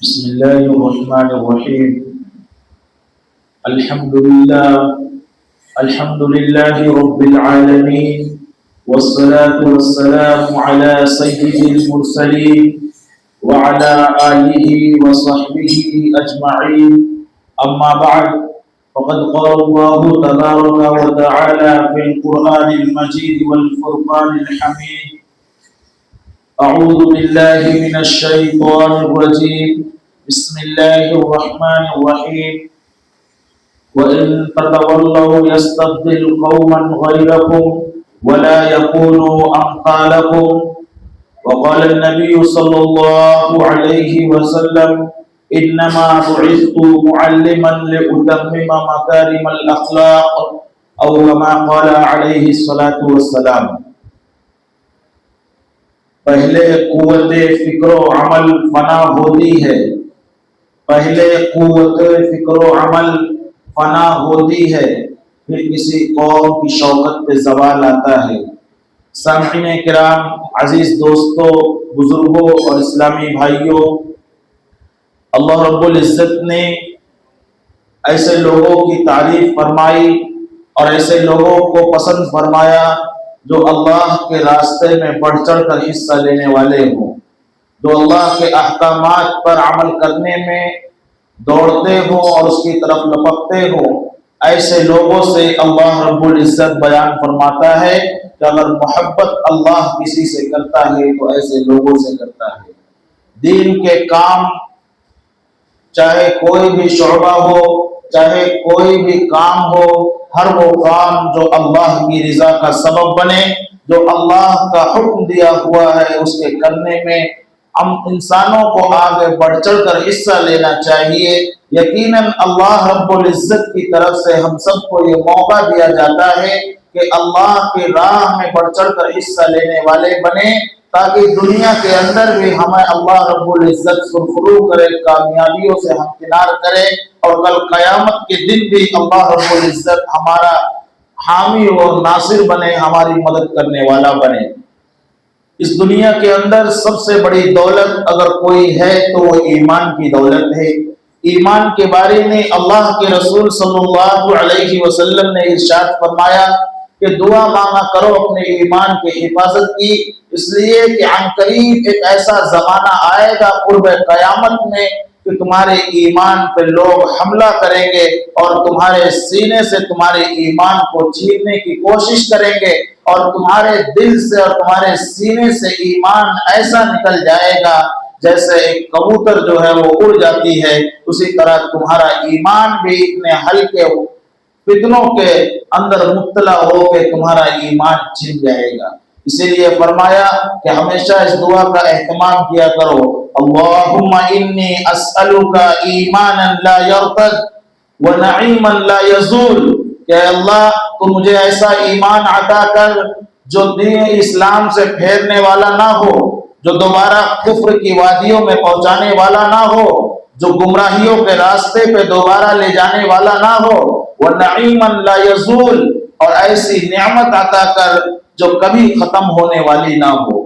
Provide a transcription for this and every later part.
بسم الله الرحمن الرحيم. الحمد لله الحمد لله رب العالمين، والصلاة والسلام على سيد المرسلين وعلى آله وصحبه أجمعين. أما بعد، فقد قال الله تبارك وتعالى في القرآن المجيد والفرقان الحميد: أعوذ بالله من الشيطان الرجيم. بسم الله الرحمن الرحيم. وإن تتولوا يستبدل قوما غيركم ولا يكونوا أمثالكم. وقال النبي صلى الله عليه وسلم: إنما بعثت معلما لأتمم مكارم الأخلاق، أو كما قال عليه الصلاة والسلام. پہلے قوت فکر و عمل فنا ہوتی ہے، پہلے قوت فکر و عمل فنا ہوتی ہے، پھر کسی قوم کی شوکت پہ زوال آتا ہے۔ سامعین کرام، عزیز دوستوں، بزرگوں اور اسلامی بھائیوں، اللہ رب العزت نے ایسے لوگوں کی تعریف فرمائی اور ایسے لوگوں کو پسند فرمایا جو اللہ کے راستے میں بڑھ چڑھ کر حصہ لینے والے ہوں، جو اللہ کے احکامات پر عمل کرنے میں دوڑتے ہوں اور اس کی طرف لپکتے ہوں۔ ایسے لوگوں سے اللہ رب العزت بیان فرماتا ہے کہ اگر محبت اللہ کسی سے کرتا ہے تو ایسے لوگوں سے کرتا ہے۔ دین کے کام، چاہے کوئی بھی شعبہ ہو، چاہے کوئی بھی کام ہو، ہر وہ کام جو اللہ کی رضا کا سبب بنے، جو اللہ کا حکم دیا ہوا ہے، اس کے کرنے میں ہم انسانوں کو آگے بڑھ چڑھ کر حصہ لینا چاہیے۔ یقیناً اللہ رب العزت کی طرف سے ہم سب کو یہ موقع دیا جاتا ہے کہ اللہ کی راہ میں بڑھ چڑھ کر حصہ لینے والے بنے، تاکہ دنیا کے اندر بھی ہمیں اللہ رب العزت سرخرو کرے، کامیابیوں سے ہمکنار کرے، اور کل قیامت کے دن بھی اللہ رب العزت ہمارا حامی و ناصر بنے، ہماری مدد کرنے والا بنے۔ اس دنیا کے اندر سب سے بڑی دولت اگر کوئی ہے تو وہ ایمان کی دولت ہے۔ ایمان کے بارے میں اللہ کے رسول صلی اللہ علیہ وسلم نے ارشاد فرمایا کہ دعا مانگا کرو اپنے ایمان کی حفاظت کی، اس لیے کہ عنقریب ایک ایسا زمانہ آئے گا قرب قیامت میں کہ تمہارے ایمان پہ لوگ حملہ کریں گے اور تمہارے سینے سے تمہارے ایمان کو چھیننے کی کوشش کریں گے، اور تمہارے دل سے اور تمہارے سینے سے ایمان ایسا نکل جائے گا جیسے ایک کبوتر جو ہے وہ اڑ جاتی ہے، اسی طرح تمہارا ایمان بھی اتنے ہلکے فتنوں کے اندر مبتلا ہو کہ تمہارا ایمان چھن جائے گا۔ اسی لیے فرمایا کہ ہمیشہ اس دعا کا اہتمام کیا کرو: اللہم انی اسألک ایمانا لا یرتد ونعیما لا یزول، کہ اللہ تو مجھے ایسا ایمان عطا کر جو دین اسلام سے پھیرنے والا نہ ہو، جو دوبارہ کفر کی وادیوں میں پہنچانے والا نہ ہو، جو گمراہیوں کے راستے پہ دوبارہ لے جانے والا نہ ہو، وَنَعِيمًا لَا يَزُولُ، اور ایسی نعمت عطا کر جو کبھی ختم ہونے والی نہ ہو۔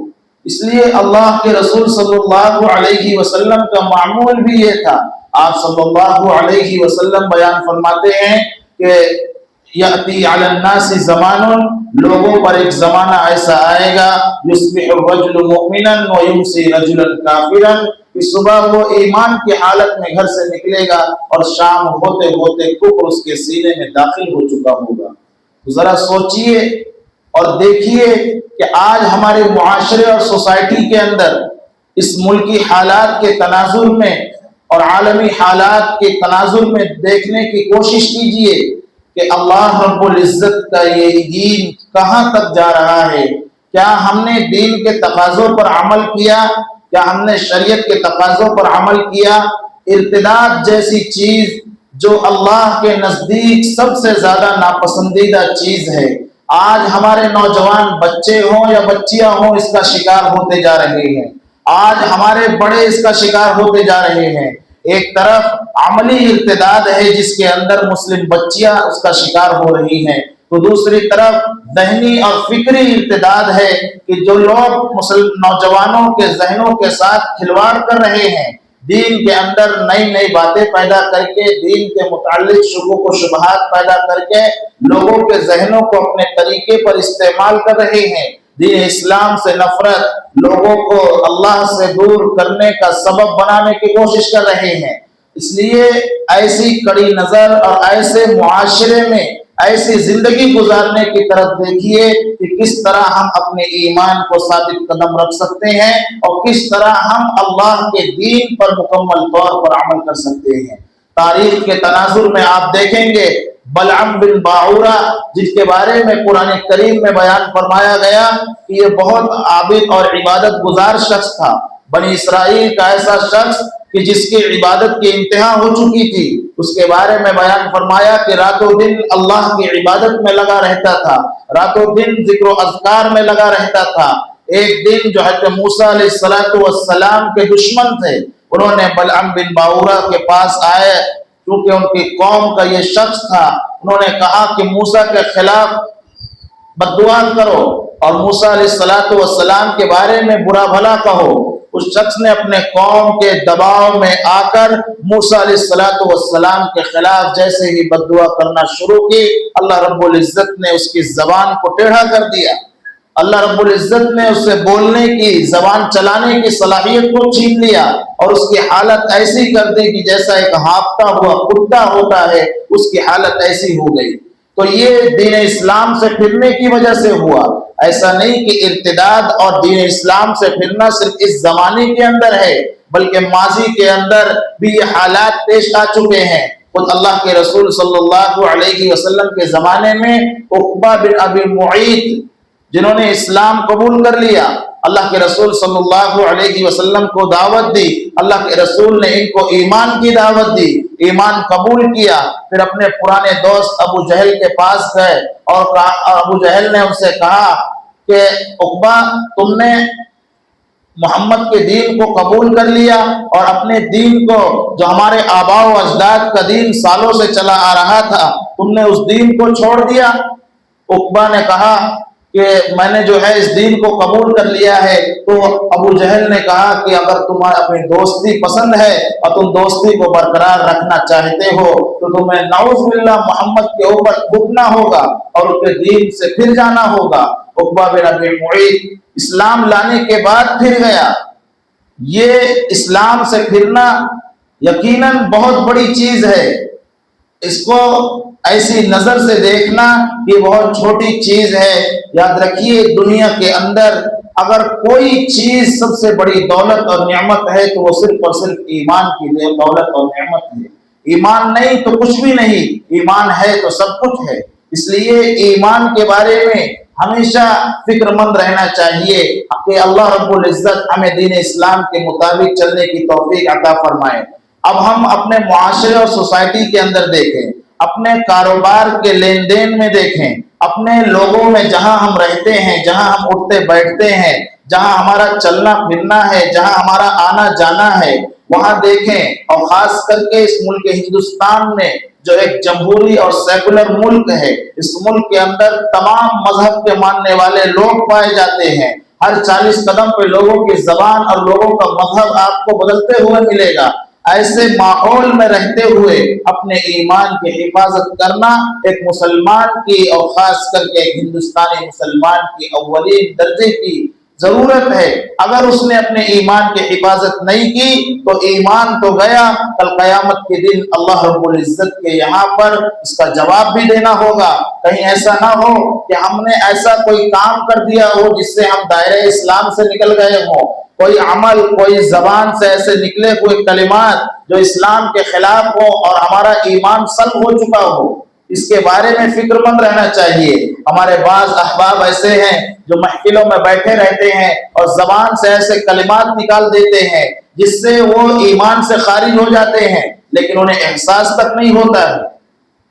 اس لیے اللہ کے رسول صلی اللہ علیہ وسلم کا معمول بھی یہ تھا۔ آپ صلی اللہ علیہ وسلم بیان فرماتے ہیں کہ یأتی علی الناس زمان، لوگوں پر ایک زمانہ ایسا آئے گا، یصبح الرجل مؤمنا ویمسی رجلا کافرا، کہ صبح وہ ایمان کی حالت میں گھر سے نکلے گا اور شام ہوتے ہوتے کفر اس کے سینے میں داخل ہو چکا ہوگا۔ ذرا سوچئے اور دیکھیے کہ آج ہمارے معاشرے اور سوسائٹی کے اندر اس ملکی حالات کے تناظر میں اور عالمی حالات کے تناظر میں دیکھنے کی کوشش کیجئے کہ اللہ رب العزت کا یہ دین کہاں تک جا رہا ہے۔ کیا ہم نے دین کے تقاضوں پر عمل کیا؟ کیا ہم نے شریعت کے تقاضوں پر عمل کیا؟ ارتداد جیسی چیز جو اللہ کے نزدیک سب سے زیادہ ناپسندیدہ چیز ہے، آج ہمارے نوجوان بچے ہوں یا بچیاں ہوں اس کا شکار ہوتے جا رہے ہیں، آج ہمارے بڑے اس کا شکار ہوتے جا رہے ہیں۔ ایک طرف عملی ارتداد ہے جس کے اندر مسلم بچیاں اس کا شکار ہو رہی ہیں، تو دوسری طرف ذہنی اور فکری ارتداد ہے کہ جو لوگ نوجوانوں کے ذہنوں کے ساتھ کھلواڑ کر رہے ہیں، دین کے اندر نئی نئی باتیں پیدا کر کے، دین کے متعلق شکوک و شبہات پیدا کر کے لوگوں کے ذہنوں کو اپنے طریقے پر استعمال کر رہے ہیں۔ دین اسلام سے نفرت، لوگوں کو اللہ سے دور کرنے کا سبب بنانے کی کوشش کر رہے ہیں۔ اس لیے ایسی کڑی نظر اور ایسے معاشرے میں ایسی زندگی گزارنے کی طرف دیکھیے کہ کس طرح ہم اپنے ایمان کو ثابت قدم رکھ سکتے ہیں اور کس طرح ہم اللہ کے دین پر مکمل طور پر عمل کر سکتے ہیں۔ تاریخ کے تناظر میں آپ دیکھیں گے بلعم بن باعورہ، جس کے بارے میں قرآن کریم میں بیان فرمایا گیا کہ یہ بہت عابد اور عبادت گزار شخص تھا، بنی اسرائیل کا ایسا شخص کہ جس کی عبادت کی انتہا ہو چکی تھی۔ اس کے بارے میں بیان فرمایا کہ رات و دن اللہ کی عبادت میں لگا رہتا تھا، رات و دن ذکر و اذکار میں لگا رہتا تھا۔ ایک دن جو حضرت موسیٰ علیہ السلام کے دشمن تھے، انہوں نے بلعم بن باعورہ کے پاس آئے، کیونکہ ان کی قوم کا یہ شخص تھا۔ انہوں نے کہا کہ موسیٰ کے خلاف بد دعا کرو اور موسیٰ علیہ السلام کے بارے میں برا بھلا کہو۔ اس شخص نے اپنے قوم کے دباؤ میں آ کر موسیٰ علیہ السلام کے خلاف جیسے ہی بد دعا کرنا شروع کی، اللہ رب العزت نے اس کی زبان کو ٹیڑھا کر دیا۔ اللہ رب العزت نے اس سے بولنے کی، زبان چلانے کی صلاحیت کو چھین لیا اور اس کی حالت ایسی کر دی کہ جیسا ایک ہانپتا ہوا کتا ہوتا ہے، اس کی حالت ایسی ہو گئی۔ تو یہ دین اسلام سے پھرنے کی وجہ سے ہوا۔ ایسا نہیں کہ ارتداد اور دین اسلام سے پھرنا صرف اس زمانے کے اندر ہے، بلکہ ماضی کے اندر بھی یہ حالات پیش آ چکے ہیں۔ خود اللہ کے رسول صلی اللہ علیہ وسلم کے زمانے میں عقبہ بن ابی معیط، جنہوں نے اسلام قبول کر لیا، اللہ کے رسول صلی اللہ علیہ وسلم کو دعوت دی، اللہ کے رسول نے ان کو ایمان کی دعوت دی، ایمان قبول کیا۔ پھر اپنے پرانے دوست ابو جہل کے پاس گئے اور ابو جہل نے ان سے کہا کہ عقبہ، تم نے محمد کے دین کو قبول کر لیا اور اپنے دین کو، جو ہمارے آباء و اجداد کا دین سالوں سے چلا آ رہا تھا، تم نے اس دین کو چھوڑ دیا۔ عقبہ نے کہا کہ میں نے جو ہے اس دین کو قبول کر لیا ہے۔ تو ابو جہل نے کہا کہ اگر تمہیں اپنی دوستی پسند ہے اور تم دوستی کو برقرار رکھنا چاہتے ہو تو تمہیں نعوذ باللہ محمد کے اوپر تھوکنا ہوگا اور اس کے دین سے پھر جانا ہوگا۔ عقبہ بن ابی معیط اسلام لانے کے بعد پھر گیا۔ یہ اسلام سے پھرنا یقیناً بہت بڑی چیز ہے۔ اس کو ایسی نظر سے دیکھنا یہ بہت چھوٹی چیز ہے۔ یاد رکھیے، دنیا کے اندر اگر کوئی چیز سب سے بڑی دولت اور نعمت ہے تو وہ صرف اور صرف ایمان کی دولت اور نعمت ہے۔ ایمان نہیں تو کچھ بھی نہیں، ایمان ہے تو سب کچھ ہے۔ اس لیے ایمان کے بارے میں ہمیشہ فکر مند رہنا چاہیے کہ اللہ رب العزت ہمیں دین اسلام کے مطابق چلنے کی توفیق عطا فرمائے۔ اب ہم اپنے معاشرے اور سوسائٹی کے اندر دیکھیں، اپنے کاروبار کے لین دین میں دیکھیں، اپنے لوگوں میں جہاں ہم رہتے ہیں، جہاں ہم اٹھتے بیٹھتے ہیں، جہاں ہمارا چلنا پھرنا ہے، جہاں ہمارا آنا جانا ہے، وہاں دیکھیں۔ اور خاص کر کے اس ملک ہندوستان میں جو ایک جمہوری اور سیکولر ملک ہے، اس ملک کے اندر تمام مذہب کے ماننے والے لوگ پائے جاتے ہیں۔ ہر 40 قدم پہ لوگوں کی زبان اور لوگوں کا مذہب آپ کو بدلتے ہوئے ملے گا۔ ایسے ماحول میں رہتے ہوئے اپنے ایمان کی حفاظت کرنا ایک مسلمان کی اور خاص کر کے ایک ہندوستانی مسلمان کی اولین درجے کی ضرورت ہے۔ اگر اس نے اپنے ایمان کی حفاظت نہیں کی تو ایمان تو گیا، کل قیامت کے دن اللہ رب العزت کے یہاں پر اس کا جواب بھی دینا ہوگا۔ کہیں ایسا نہ ہو کہ ہم نے ایسا کوئی کام کر دیا ہو جس سے ہم دائرہ اسلام سے نکل گئے ہوں، کوئی عمل، کوئی زبان سے ایسے نکلے ہوئے کلمات جو اسلام کے خلاف ہو اور ہمارا ایمان سلب ہو چکا ہو۔ اس کے بارے میں فکر مند رہنا چاہیے۔ ہمارے بعض احباب ایسے ہیں جو محفلوں میں بیٹھے رہتے ہیں اور زبان سے ایسے کلمات نکال دیتے ہیں جس سے وہ ایمان سے خارج ہو جاتے ہیں، لیکن انہیں احساس تک نہیں ہوتا ہے۔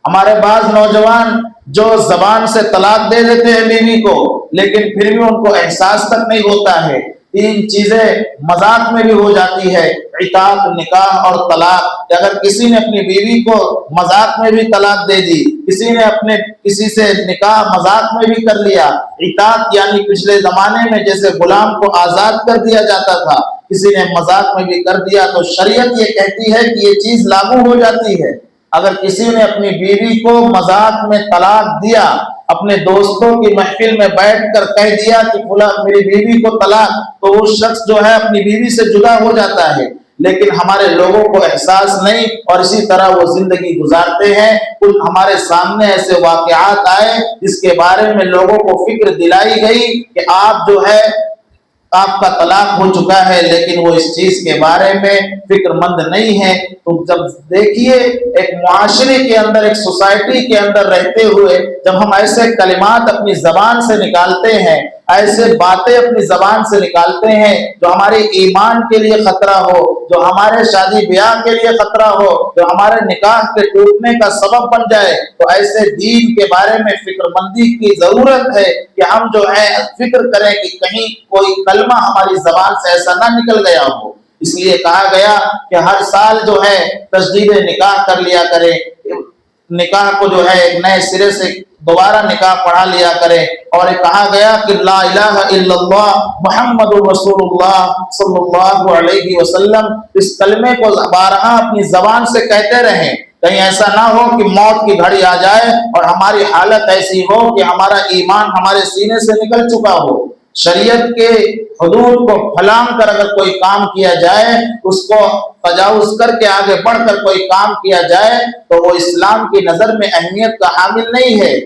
ہمارے بعض نوجوان جو زبان سے طلاق دے دیتے ہیں بیوی کو، لیکن پھر بھی ان کو احساس تک نہیں ہوتا ہے۔ تین چیزیں مذاق میں بھی ہو جاتی ہے، عتاق، نکاح اور طلاق۔ کہ اگر کسی نے اپنی بیوی کو مذاق میں بھی طلاق دے دی، کسی نے اپنے کسی سے نکاح مذاق میں بھی کر لیا، عتاق یعنی پچھلے زمانے میں جیسے غلام کو آزاد کر دیا جاتا تھا، کسی نے مذاق میں بھی کر دیا تو شریعت یہ کہتی ہے کہ یہ چیز لاگو ہو جاتی ہے۔ اگر کسی نے اپنی بیوی کو مذاق میں طلاق دیا، اپنے دوستوں کی محفل میں بیٹھ کر کہہ دیا کہ فلاں میری بیوی کو طلاق، تو وہ شخص جو ہے اپنی بیوی سے جدا ہو جاتا ہے، لیکن ہمارے لوگوں کو احساس نہیں، اور اسی طرح وہ زندگی گزارتے ہیں۔ کچھ ہمارے سامنے ایسے واقعات آئے جس کے بارے میں لوگوں کو فکر دلائی گئی کہ آپ جو ہے آپ کا طلاق ہو چکا ہے، لیکن وہ اس چیز کے بارے میں فکر مند نہیں ہے۔ تو جب دیکھیے ایک معاشرے کے اندر، ایک سوسائٹی کے اندر رہتے ہوئے جب ہم ایسے کلمات اپنی زبان سے نکالتے ہیں، ایسے باتیں اپنی زبان سے نکالتے ہیں جو ہمارے ایمان کے لیے خطرہ ہو، جو ہمارے شادی بیاہ کے لیے خطرہ ہو، جو ہمارے نکاح کے ٹوٹنے کا سبب بن جائے، تو ایسے دین کے بارے میں فکر مندی کی ضرورت ہے کہ ہم جو ہے فکر کریں کہ کہیں کوئی کلمہ ہماری زبان سے ایسا نہ نکل گیا ہو۔ اس لیے کہا گیا کہ ہر سال جو ہے تجدید نکاح کر لیا کرے، نکاح کو جو ہے ایک نئے سرے سے دوبارہ نکاح پڑھا لیا کرے، اور کہا گیا کہ لا الہ الا اللہ محمد رسول اللہ صلی اللہ علیہ وسلم، اس کلمے کو بارہا اپنی زبان سے کہتے رہیں۔ کہیں ایسا نہ ہو کہ موت کی گھڑی آ جائے اور ہماری حالت ایسی ہو کہ ہمارا ایمان ہمارے سینے سے نکل چکا ہو۔ شریعت کے حدود کو پھلانگ کر اگر کوئی کام کیا جائے، اس کو تجاوز کر کے آگے بڑھ کر کوئی کام کیا جائے، تو وہ اسلام کی نظر میں اہمیت کا حامل نہیں ہے۔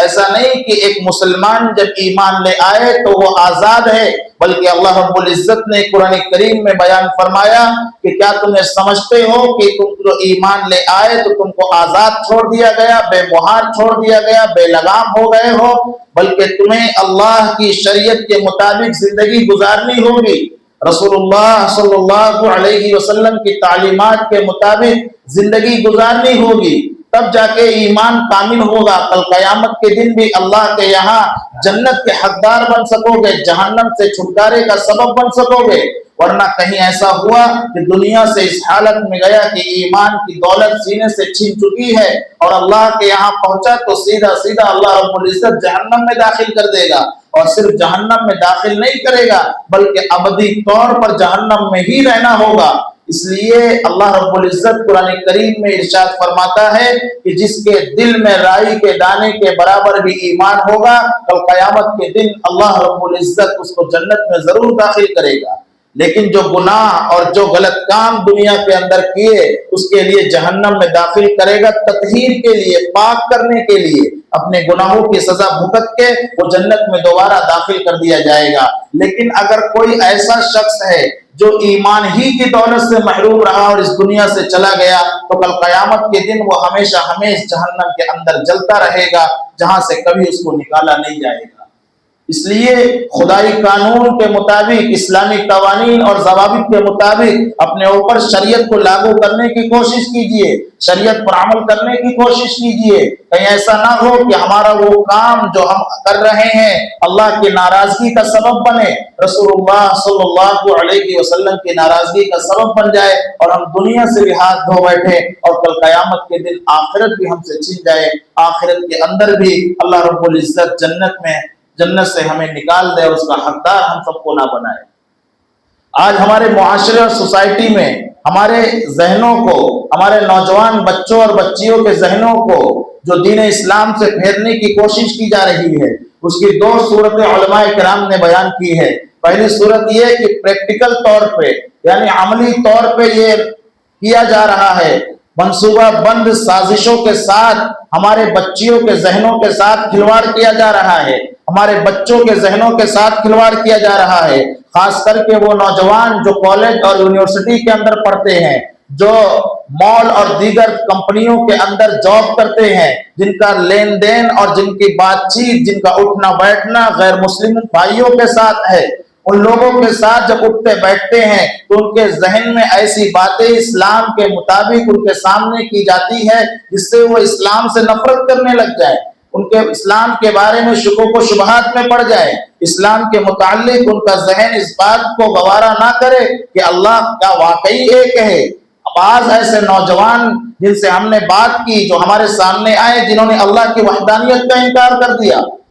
ایسا نہیں کہ ایک مسلمان جب ایمان لے آئے تو وہ آزاد ہے، بلکہ اللہ رب العزت نے قرآن کریم میں بیان فرمایا کہ کیا تمہیں سمجھتے ہو کہ تم جو ایمان لے آئے تو تم کو آزاد چھوڑ دیا گیا، بے مہار چھوڑ دیا گیا، بے لگام ہو گئے ہو، بلکہ تمہیں اللہ کی شریعت کے مطابق زندگی گزارنی ہوگی۔ رسول اللہ صلی اللہ علیہ وسلم کی تعلیمات کے مطابق زندگی گزارنی ہوگی، تب جا کے ایمان کامل ہوگا۔ کل قیامت کے دن بھی اللہ کے یہاں جنت کے حقدار بن سکو گے، جہنم سے چھٹکارے کا سبب بن سکو گے۔ ورنہ کہیں ایسا ہوا کہ دنیا سے اس حالت میں گیا کہ ایمان کی دولت سینے سے چھین چکی ہے اور اللہ کے یہاں پہنچا تو سیدھا سیدھا اللہ رب العزت جہنم میں داخل کر دے گا، اور صرف جہنم میں داخل نہیں کرے گا بلکہ ابدی طور پر جہنم میں ہی رہنا ہوگا۔ اس لیے اللہ رب العزت قرآن کریم میں ارشاد فرماتا ہے کہ جس کے دل میں رائی کے دانے کے برابر بھی ایمان ہوگا، کل قیامت کے دن اللہ رب العزت اس کو جنت میں ضرور داخل کرے گا۔ لیکن جو گناہ اور جو غلط کام دنیا کے اندر کیے، اس کے لیے جہنم میں داخل کرے گا، تطہیر کے لیے، پاک کرنے کے لیے، اپنے گناہوں کی سزا بھگت کے وہ جنت میں دوبارہ داخل کر دیا جائے گا۔ لیکن اگر کوئی ایسا شخص ہے جو ایمان ہی کی دولت سے محروم رہا اور اس دنیا سے چلا گیا، تو کل قیامت کے دن وہ ہمیشہ ہمیشہ جہنم کے اندر جلتا رہے گا، جہاں سے کبھی اس کو نکالا نہیں جائے گا۔ اس لیے خدائی قانون کے مطابق، اسلامی قوانین اور ضوابط کے مطابق اپنے اوپر شریعت کو لاگو کرنے کی کوشش کیجئے، شریعت پر عمل کرنے کی کوشش کیجئے۔ کہیں ایسا نہ ہو کہ ہمارا وہ کام جو ہم کر رہے ہیں اللہ کی ناراضگی کا سبب بنے، رسول اللہ صلی اللہ علیہ وسلم کی ناراضگی کا سبب بن جائے، اور ہم دنیا سے بھی ہاتھ دھو بیٹھے اور کل قیامت کے دن آخرت بھی ہم سے چھن جائے، آخرت کے اندر بھی اللہ رب العزت جنت سے ہمیں نکال دے اور اس کا حقدار ہم سب کو نہ بنائے۔ آج ہمارے معاشرے اور سوسائٹی میں ہمارے ذہنوں کو، ہمارے نوجوان بچوں اور بچیوں کے ذہنوں کو جو دین اسلام سے پھیرنے کی کوشش کی جا رہی ہے، اس کی دو صورتیں علماء کرام نے بیان کی ہے۔ پہلی صورت یہ کہ پریکٹیکل طور پہ، یعنی عملی طور پہ یہ کیا جا رہا ہے، منصوبہ بند سازشوں کے ساتھ ہمارے بچیوں کے ذہنوں کے ساتھ کھلواڑ کیا جا رہا ہے، ہمارے بچوں کے ذہنوں کے ساتھ کھلواڑ کیا جا رہا ہے۔ خاص کر کے وہ نوجوان جو کالج اور یونیورسٹی کے اندر پڑھتے ہیں، جو مال اور دیگر کمپنیوں کے اندر جاب کرتے ہیں، جن کا لین دین اور جن کی بات چیت، جن کا اٹھنا بیٹھنا غیر مسلم بھائیوں کے ساتھ ہے، ان لوگوں کے ساتھ جب اٹھتے بیٹھتے ہیں تو ان کے ذہن میں ایسی باتیں اسلام کے مطابق ان کے سامنے کی جاتی ہے جس سے وہ اسلام سے نفرت کرنے لگ جائیں، ان کے اسلام کے بارے میں شکوک و شبہات میں پڑ جائے، اسلام کے متعلق ان کا ذہن اس بات کو گوارا نہ کرے کہ اللہ کیا واقعی ایک ہے۔ بعض ایسے نوجوان جن سے ہم نے بات کی، جو ہمارے سامنے آئے، جنہوں نے اللہ کی وحدانیت کا انکار کر دیا،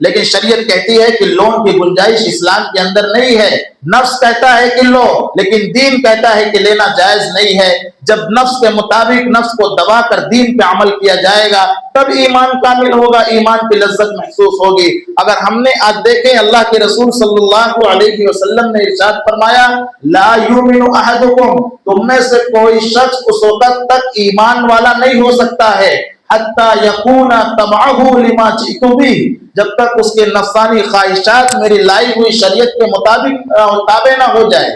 لیکن شریعت کہتی ہے کہ لون کی گنجائش اسلام کے اندر نہیں ہے. نفس کہتا ہے کہ لو، لیکن دین کہتا ہے کہ لینا جائز نہیں ہے. جب نفس کے مطابق نفس کو دبا کر دین پہ عمل کیا جائے گا تب ایمان کامل ہوگا، ایمان کی لذت محسوس ہوگی. اگر ہم نے آج دیکھیں اللہ کے رسول صلی اللہ علیہ وسلم نے ارشاد فرمایا لا یؤمن احدکم، تم میں سے کوئی شخص اس وقت تک ایمان والا نہیں ہو سکتا ہے حتی یکون تبعہ لما جئت بہ، جب تک اس کے نفسانی خواہشات میری لائی ہوئی شریعت کے مطابق تابع نہ ہو جائے،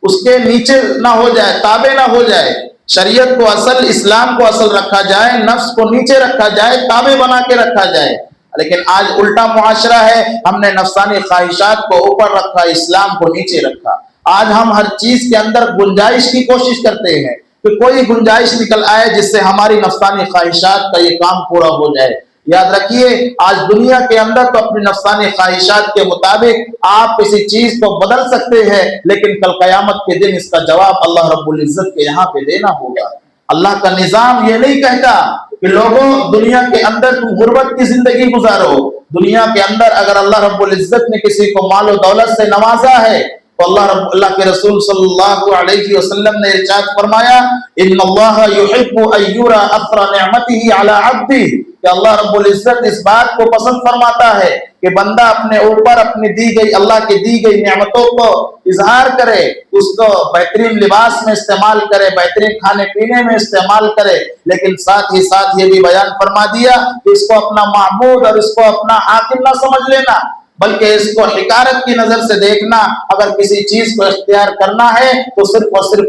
اس کے نیچے نہ ہو جائے، تابع نہ ہو جائے. شریعت کو اصل، اسلام کو اصل رکھا جائے، نفس کو نیچے رکھا جائے، تابع بنا کے رکھا جائے. لیکن آج الٹا معاشرہ ہے، ہم نے نفسانی خواہشات کو اوپر رکھا، اسلام کو نیچے رکھا. آج ہم ہر چیز کے اندر گنجائش کی کوشش کرتے ہیں کہ کوئی گنجائش نکل آئے جس سے ہماری نفسانی خواہشات کا یہ کام پورا ہو جائے. یاد رکھیے آج دنیا کے اندر تو اپنی نفسانی خواہشات کے مطابق آپ کسی چیز کو بدل سکتے ہیں، لیکن کل قیامت کے دن اس کا جواب اللہ رب العزت کے یہاں پہ دینا ہوگا. اللہ کا نظام یہ نہیں کہتا کہ لوگوں دنیا کے اندر تم غربت کی زندگی گزارو. دنیا کے اندر اگر اللہ رب العزت نے کسی کو مال و دولت سے نوازا ہے تو اللہ کے رسول صلی اللہ علیہ وسلم نے ارشاد فرمایا ان اللہ یحب ان یرى اثر نعمته علی عبده، کہ اللہ رب العزت اس بات کو پسند فرماتا ہے کہ بندہ اپنے اوپر اپنی دی گئی، اللہ کی دی گئی نعمتوں کو اظہار کرے، اس کو بہترین لباس میں استعمال کرے، بہترین کھانے پینے میں استعمال کرے، لیکن ساتھ ہی ساتھ یہ بھی بیان فرما دیا کہ اس کو اپنا معبود اور اس کو اپنا حاکم نہ سمجھ لینا، بلکہ اس کو حقارت کی نظر سے دیکھنا. اگر کسی چیز کو اختیار کرنا ہے تو صرف اور صرف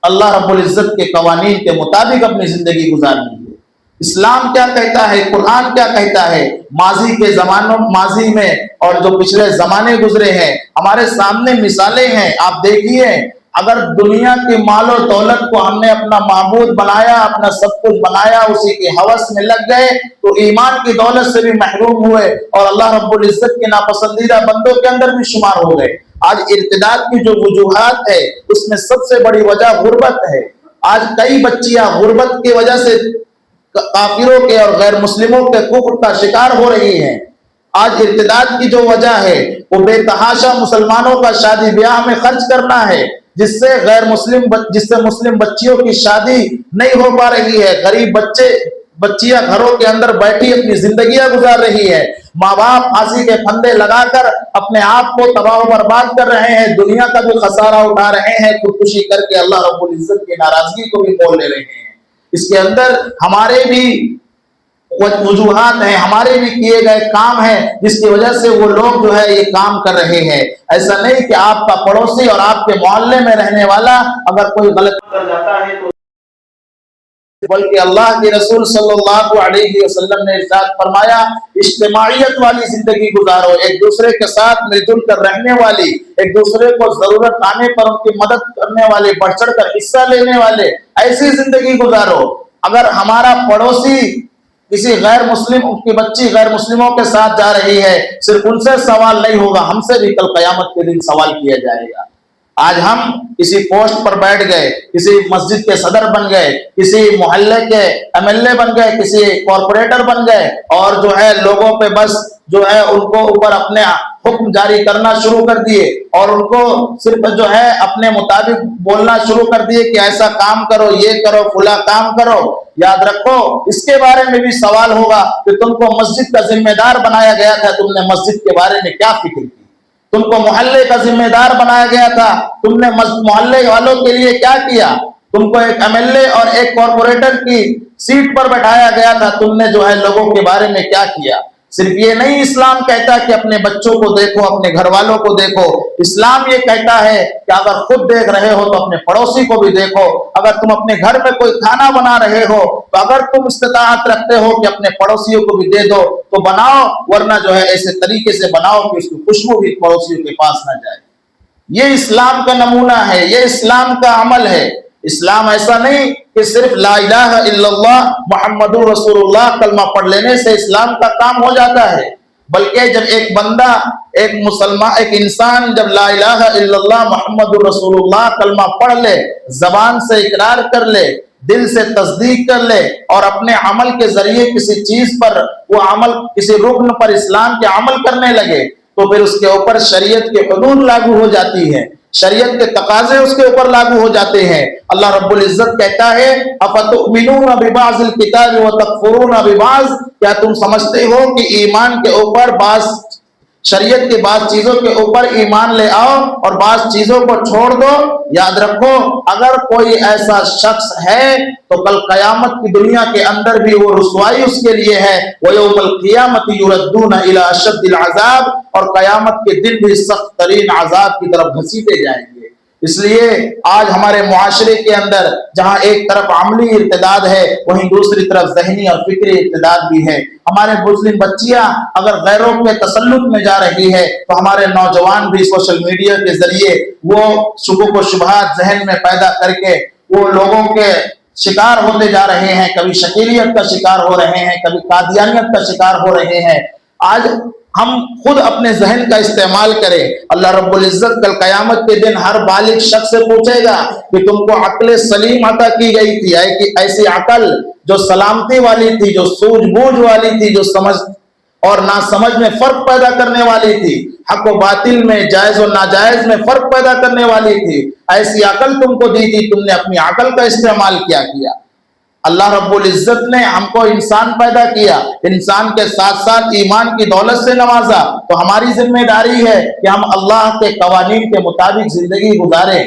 اللہ رب العزت کے قوانین کے مطابق اپنی زندگی گزارنی ہے. اسلام کیا کہتا ہے، قرآن کیا کہتا ہے؟ ماضی میں اور جو پچھلے زمانے گزرے ہیں ہمارے سامنے مثالیں ہیں. آپ دیکھیے اگر دنیا کی مال و دولت کو ہم نے اپنا معبود بنایا، اپنا سب کچھ بنایا، اسی کے ہوس میں لگ گئے تو ایمان کی دولت سے بھی محروم ہوئے اور اللہ رب العزت کے ناپسندیدہ بندوں کے اندر بھی شمار ہو گئے. آج ارتداد کی جو وجوہات ہے اس میں سب سے بڑی وجہ غربت ہے. آج کئی بچیاں غربت کی وجہ سے کافروں کے اور غیر مسلموں کے کفر کا شکار ہو رہی ہیں. آج ارتداد کی جو وجہ ہے وہ بے تحاشا مسلمانوں کا شادی بیاہ میں خرچ کرنا ہے، جس سے مسلم بچیوں کی شادی نہیں ہو پا رہی ہے. غریب بچیاں گھروں کے اندر بیٹھی اپنی زندگیاں گزار رہی ہے. ماں باپ پھانسی کے پھندے لگا کر اپنے آپ کو تباہ و برباد کر رہے ہیں، دنیا کا بھی خسارہ اٹھا رہے ہیں، خودکشی کر کے اللہ رب العزت کی ناراضگی کو بھی مول لے رہے ہیں. اس کے اندر ہمارے بھی وجوہات ہیں، ہمارے بھی کیے گئے کام ہیں جس کی وجہ سے وہ لوگ جو ہے یہ کام کر رہے ہیں. ایسا نہیں کہ آپ کا پڑوسی اور آپ کے محلے میں رہنے والا اگر کوئی غلط کر جاتا ہے تو، بلکہ اللہ کے رسول صلی اللہ علیہ وسلم نے ارشاد فرمایا اجتماعیت والی زندگی گزارو، ایک دوسرے کے ساتھ مل جل کر رہنے والی، ایک دوسرے کو ضرورت آنے پر ان کی مدد کرنے والے، بڑھ چڑھ کر حصہ لینے والے، ایسی زندگی گزارو. اگر ہمارا پڑوسی کسی غیر مسلم کی بچی غیر مسلموں کے ساتھ جا رہی ہے، صرف ان سے سوال نہیں ہوگا، ہم سے بھی کل قیامت کے دن سوال کیا جائے گا. آج ہم کسی پوسٹ پر بیٹھ گئے، کسی مسجد کے صدر بن گئے، کسی محلے کے MLA بن گئے، کسی کارپوریٹر بن گئے اور جو ہے لوگوں پہ بس جو ہے ان کو اوپر اپنے حکم جاری کرنا شروع کر دیے اور ان کو صرف جو ہے اپنے مطابق بولنا شروع کر دیے کہ ایسا کام کرو، یہ کرو، فلاں کام کرو. یاد رکھو اس کے بارے میں بھی سوال ہوگا کہ تم کو مسجد کا ذمہ دار بنایا گیا تھا، تم نے مسجد کے بارے میں کیا فکر کی؟ تم کو محلے کا ذمہ دار بنایا گیا تھا، تم نے محلے والوں کے لیے کیا کیا؟ تم کو ایک MLA اور ایک کارپوریٹر کی سیٹ پر بٹھایا گیا تھا، تم نے جو ہے لوگوں کے بارے میں کیا کیا؟ صرف یہ نہیں اسلام کہتا کہ اپنے بچوں کو دیکھو، اپنے گھر والوں کو دیکھو. اسلام یہ کہتا ہے کہ اگر خود دیکھ رہے ہو تو اپنے پڑوسی کو بھی دیکھو. اگر تم اپنے گھر میں کوئی کھانا بنا رہے ہو تو اگر تم استطاعت رکھتے ہو کہ اپنے پڑوسیوں کو بھی دے دو تو بناؤ، ورنہ جو ہے ایسے طریقے سے بناؤ کہ اس کی خوشبو بھی پڑوسیوں کے پاس نہ جائے. یہ اسلام کا نمونہ ہے، یہ اسلام کا عمل ہے. اسلام ایسا نہیں کہ صرف لا الہ الا اللہ محمد رسول اللہ کلمہ پڑھ لینے سے اسلام کا کام ہو جاتا ہے، بلکہ جب ایک بندہ، ایک مسلمان، ایک انسان جب لا الہ الا اللہ محمد رسول اللہ کلمہ پڑھ لے، زبان سے اقرار کر لے، دل سے تصدیق کر لے اور اپنے عمل کے ذریعے کسی چیز پر وہ عمل، کسی رکن پر اسلام کے عمل کرنے لگے تو پھر اس کے اوپر شریعت کے حدود لاگو ہو جاتی ہے، شریعت کے تقاضے اس کے اوپر لاگو ہو جاتے ہیں۔ اللہ رب العزت کہتا ہے افتؤمنون ببعض الکتاب وتکفرون ببعض، کیا تم سمجھتے ہو کہ ایمان کے اوپر بعض، شریعت کے بعض چیزوں کے اوپر ایمان لے آؤ اور بعض چیزوں کو چھوڑ دو؟ یاد رکھو اگر کوئی ایسا شخص ہے تو کل قیامت کی دنیا کے اندر بھی وہ رسوائی اس کے لیے ہے، وَيَوْمَ الْقِيَامَةِ يُرَدُّونَ إِلَىٰ أَشَدِّ الْعَذَابِ، اور قیامت کے دن بھی سخت ترین عذاب کی طرف گھسیٹے جائیں گے۔ اس لیے آج ہمارے معاشرے کے اندر جہاں ایک طرف عملی ارتداد ہے وہیں دوسری طرف ذہنی اور فکری ارتداد بھی ہے۔ ہمارے مسلم بچیاں اگر غیروں کے تسلط میں جا رہی ہے تو ہمارے نوجوان بھی سوشل میڈیا کے ذریعے وہ شکوک و شبہات ذہن میں پیدا کر کے وہ لوگوں کے شکار ہوتے جا رہے ہیں، کبھی شکیلیت کا شکار ہو رہے ہیں، کبھی قادیانیت کا شکار ہو رہے ہیں۔ آج ہم خود اپنے ذہن کا استعمال کریں۔ اللہ رب العزت کل قیامت کے دن ہر بالغ شخص سے پوچھے گا کہ تم کو عقل سلیم عطا کی گئی تھی، ایسی عقل جو سلامتی والی تھی، جو سوجھ بوجھ والی تھی، جو سمجھ اور ناسمجھ میں فرق پیدا کرنے والی تھی، حق و باطل میں، جائز و ناجائز میں فرق پیدا کرنے والی تھی، ایسی عقل تم کو دی تھی، تم نے اپنی عقل کا استعمال کیا کیا؟ اللہ رب العزت نے ہم کو انسان پیدا کیا، انسان کے ساتھ ساتھ ایمان کی دولت سے نوازا، تو ہماری ذمہ داری ہے کہ ہم اللہ کے قوانین کے مطابق زندگی گزاریں،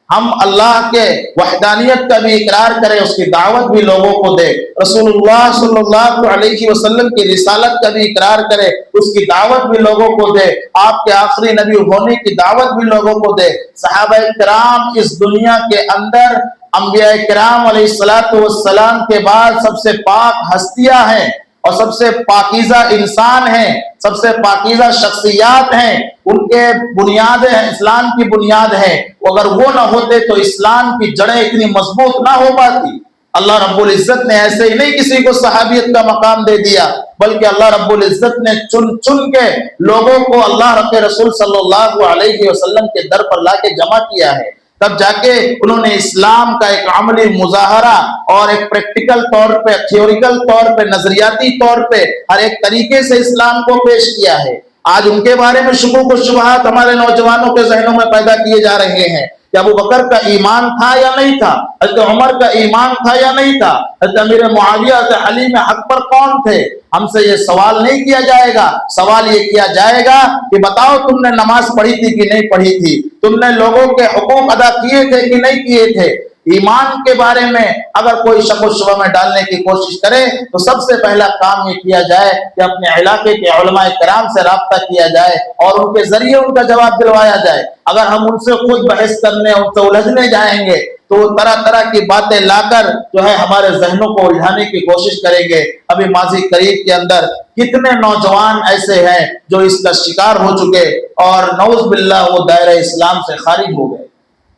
ہم اللہ کے وحدانیت کا بھی اقرار کریں، اس کی دعوت بھی لوگوں کو دیں، رسول اللہ صلی اللہ علیہ وسلم کی رسالت کا بھی اقرار کریں، اس کی دعوت بھی لوگوں کو دیں، آپ کے آخری نبی ہونے کی دعوت بھی لوگوں کو دیں۔ صحابہ کرام اس دنیا کے اندر انبیاء کرام علیہ السلام کے بعد سب سے پاک ہستیاں ہیں اور سب سے پاکیزہ انسان ہیں، سب سے پاکیزہ شخصیات ہیں، ان کے بنیاد ہیں، اسلام کی بنیاد ہے، اگر وہ نہ ہوتے تو اسلام کی جڑیں اتنی مضبوط نہ ہو پاتی۔ اللہ رب العزت نے ایسے ہی نہیں کسی کو صحابیت کا مقام دے دیا، بلکہ اللہ رب العزت نے چن چن کے لوگوں کو اللہ کے رسول صلی اللہ علیہ وسلم کے در پر لا کے جمع کیا ہے، تب جا کے انہوں نے اسلام کا ایک عملی مظاہرہ اور ایک پریکٹیکل طور پہ، تھیوریکل طور پہ، نظریاتی طور پہ ہر ایک طریقے سے اسلام کو پیش کیا ہے۔ آج ان کے بارے میں شکوک و شبہات ہمارے نوجوانوں کے ذہنوں میں پیدا کیے جا رہے ہیں کہ ابو بکر کا ایمان تھا یا نہیں تھا، حضرت عمر کا ایمان تھا یا نہیں تھا، حضرت امیر معاویہ، حضرت علی میں حق پر کون تھے؟ ہم سے یہ سوال نہیں کیا جائے گا، سوال یہ کیا جائے گا کہ بتاؤ تم نے نماز پڑھی تھی کہ نہیں پڑھی تھی، تم نے لوگوں کے حقوق ادا کیے تھے کہ نہیں کیے تھے۔ ایمان کے بارے میں اگر کوئی شک و شبہ میں ڈالنے کی کوشش کرے تو سب سے پہلا کام یہ کیا جائے کہ اپنے علاقے کے علماء کرام سے رابطہ کیا جائے اور ان کے ذریعے ان کا جواب دلوایا جائے۔ اگر ہم ان سے خود بحث کرنے، ان سے الجھنے جائیں گے تو وہ طرح طرح کی باتیں لا کر جو ہے ہمارے ذہنوں کو الجھانے کی کوشش کریں گے۔ ابھی ماضی قریب کے اندر کتنے نوجوان ایسے ہیں جو اس کا شکار ہو چکے اور نعوذ باللہ وہ دائرہ اسلام سے خارج ہو گئے،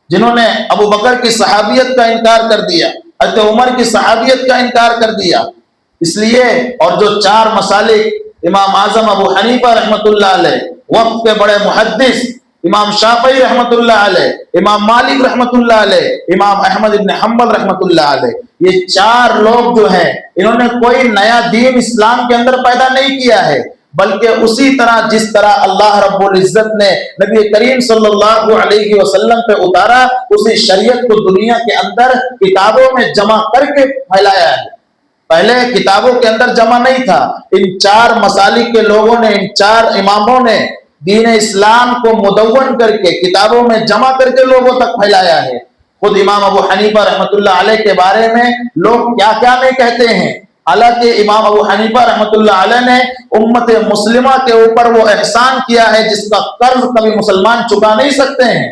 جنہوں نے ابو بکر کی صحابیت کا انکار کر دیا، حضرت عمر کی صحابیت کا انکار کر دیا۔ اس لیے اور جو چار مسالک امام اعظم ابو حنیفہ رحمۃ اللہ علیہ، وقت کے بڑے محدث امام شافعی رحمۃ اللہ علیہ، امام مالک رحمۃ اللہ علیہ، امام احمد بن حنبل رحمۃ اللہ علیہ، یہ چار لوگ جو ہیں انہوں نے کوئی نیا دین اسلام کے اندر پیدا نہیں کیا ہے، بلکہ اسی طرح جس طرح اللہ رب العزت نے نبی کریم صلی اللہ علیہ وسلم پہ اتارا، اسی شریعت کو دنیا کے اندر کتابوں میں جمع کر کے پھیلایا ہے۔ پہلے کتابوں کے اندر جمع نہیں تھا، ان چار مسالک کے لوگوں نے، ان چار اماموں نے دین اسلام کو مدون کر کے کتابوں میں جمع کر کے لوگوں تک پھیلایا ہے۔ خود امام ابو حنیفہ رحمۃ اللہ علیہ کے بارے میں لوگ کیا کیا نہیں کہتے ہیں، حالانکہ امام ابو حنیفہ رحمۃ اللہ علیہ نے امت مسلمہ کے اوپر وہ احسان کیا ہے جس کا قرض کبھی مسلمان چکا نہیں سکتے ہیں۔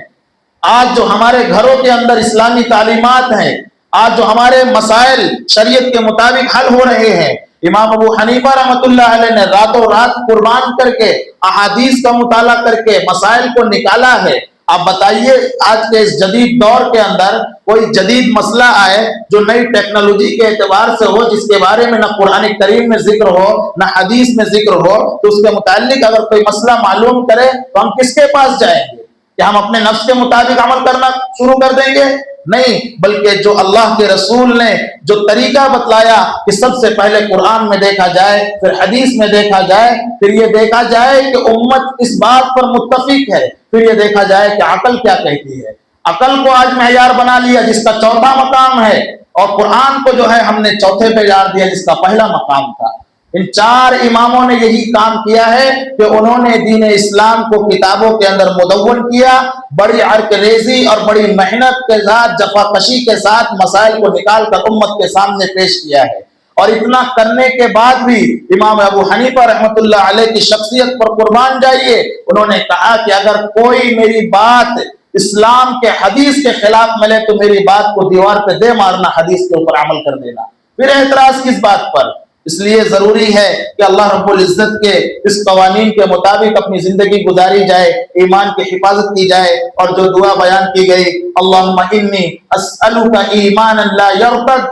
آج جو ہمارے گھروں کے اندر اسلامی تعلیمات ہیں، آج جو ہمارے مسائل شریعت کے مطابق حل ہو رہے ہیں، امام ابو حنیفہ رحمۃ اللہ علیہ نے راتوں رات قربان کر کے احادیث کا مطالعہ کر کے مسائل کو نکالا ہے۔ آپ بتائیے آج کے اس جدید دور کے اندر کوئی جدید مسئلہ آئے جو نئی ٹیکنالوجی کے اعتبار سے ہو، جس کے بارے میں نہ قرآن کریم میں ذکر ہو نہ حدیث میں ذکر ہو، تو اس کے متعلق اگر کوئی مسئلہ معلوم کرے تو ہم کس کے پاس جائیں گے؟ کہ ہم اپنے نفس کے مطابق عمل کرنا شروع کر دیں گے؟ نہیں، بلکہ جو اللہ کے رسول نے جو طریقہ بتلایا کہ سب سے پہلے قرآن میں دیکھا جائے، پھر حدیث میں دیکھا جائے، پھر یہ دیکھا جائے کہ امت اس بات پر متفق ہے، پھر یہ دیکھا جائے کہ عقل کیا کہتی ہے۔ عقل کو آج معیار بنا لیا جس کا چوتھا مقام ہے، اور قرآن کو جو ہے ہم نے چوتھے پہ جار دیا جس کا پہلا مقام تھا۔ ان چار اماموں نے یہی کام کیا ہے کہ انہوں نے دین اسلام کو کتابوں کے اندر مدون کیا، بڑی عرق ریزی اور بڑی محنت کے ساتھ، جفاکشی کے ساتھ مسائل کو نکال کر امت کے سامنے پیش کیا ہے۔ اور اتنا کرنے کے بعد بھی امام ابو حنیفہ رحمۃ اللہ علیہ کی شخصیت پر قربان جائیے، انہوں نے کہا کہ اگر کوئی میری بات اسلام کے حدیث کے خلاف ملے تو میری بات کو دیوار پہ دے مارنا، حدیث کے اوپر عمل کر دینا۔ پھر اعتراض کس بات پر؟ اس لیے ضروری ہے کہ اللہ رب العزت کے اس قوانین کے مطابق اپنی زندگی گزاری جائے، ایمان کی حفاظت کی جائے، اور جو دعا بیان کی گئی اللہم انی اسألک ایمانا لا یرتد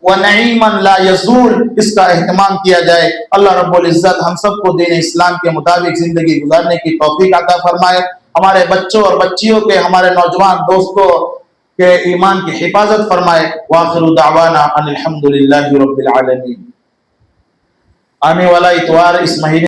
ونعیما لا یزول، اس کا اہتمام کیا جائے۔ اللہ رب العزت ہم سب کو دین اسلام کے مطابق زندگی گزارنے کی توفیق عطا فرمائے، ہمارے بچوں اور بچیوں کے، ہمارے نوجوان دوستوں کے ایمان کی حفاظت فرمائے۔ وآخر دعوانا ان الحمد للہ رب العالمین۔ آنے والا اتوار اس مہینے